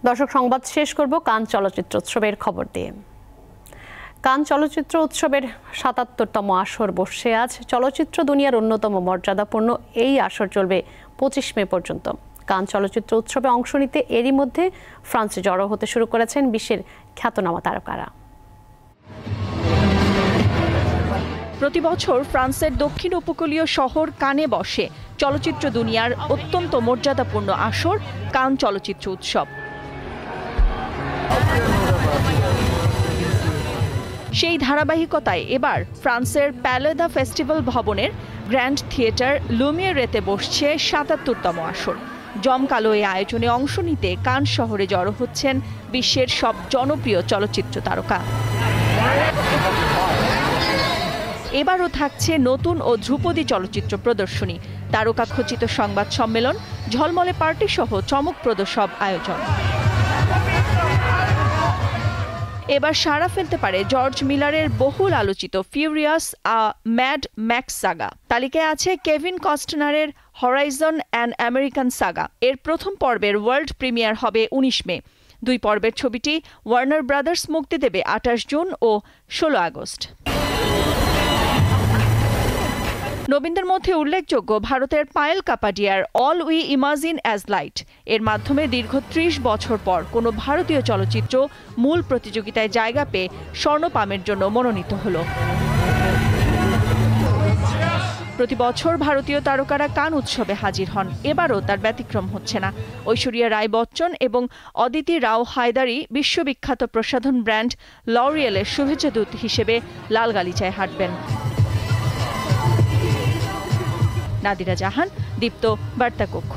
দর্শক, সংবাদ শেষ করব কান চলচ্চিত্র উৎসবের খবর দিয়ে। কান চলচ্চিত্র উৎসবের ৭৭তম আসর বসছে আজ। চলচ্চিত্র দুনিয়ার অন্যতম মর্যাদাপূর্ণ এই আসর চলবে ২৫ মে পর্যন্ত। কান চলচ্চিত্র উৎসবে অংশ নিতে এরই মধ্যে ফ্রান্সে জড়ো হতে শুরু করেছেন বিশ্বের খ্যাতনামা তারকারা। প্রতি বছর ফ্রান্সের দক্ষিণ উপকূলীয় শহর কানে বসে চলচ্চিত্র দুনিয়ার অত্যন্ত মর্যাদাপূর্ণ আসর কান চলচ্চিত্র উৎসব। সেই ধারাবাহিকতায় এবার ফ্রান্সের প্যালে দ্য ফেস্টিভ্যাল ভবনের গ্র্যান্ড থিয়েটার লুমিয়েরেতে বসছে ৭৭তম আসর। জমকালো এই আয়োজনে অংশ নিতে কান শহরে জড়ো হচ্ছেন বিশ্বের সব জনপ্রিয় চলচ্চিত্র তারকা। এবারও থাকছে নতুন ও ধ্রুপদী চলচ্চিত্র প্রদর্শনী, তারকা খচিত সংবাদ সম্মেলন, ঝলমলে পার্টি সহ চমকপ্রদ সব আয়োজন। এবার সাড়া ফেলতে পারে জর্জ মিলারের বহুল আলোচিত furious a mad max saga. তালিকায় আছে কেভিন কস্টনারের হরাইজন অ্যান আমেরিকান সাগা। এর প্রথম পর্বের ওয়ার্ল্ড প্রিমিয়ার হবে ১৯ মে। ২ পর্বের ছবিটি ওয়ার্নার ব্রাদার্স মুক্তি দেবে ২৮ জুন ও ১৬ আগস্ট। নবীনদের মধ্যে উল্লেখযোগ্য ভারতের পায়েল কাপাডিয়ার all we imagine as light. এর মাধ্যমে দীর্ঘ ৩০ বছর পর কোনো ভারতীয় চলচ্চিত্র মূল প্রতিযোগিতায় জায়গা পেয়ে স্বর্ণপামের জন্য মনোনীত হল। প্রতি বছর ভারতীয় তারকারা কান উৎসবে হাজির হন, এবারও তার ব্যতিক্রম হচ্ছে না। ঐশ্বরিয়া রায় বচ্চন এবং অদিতি রাও হায়দারি বিশ্ববিখ্যাত প্রসাধন ব্র্যান্ড লরিয়েলের শুভেচ্ছা দূত হিসেবে লাল গালিচায় হাঁটবেন। নাদিরা জাহান, দীপ্ত, বার্তা কক্ষ।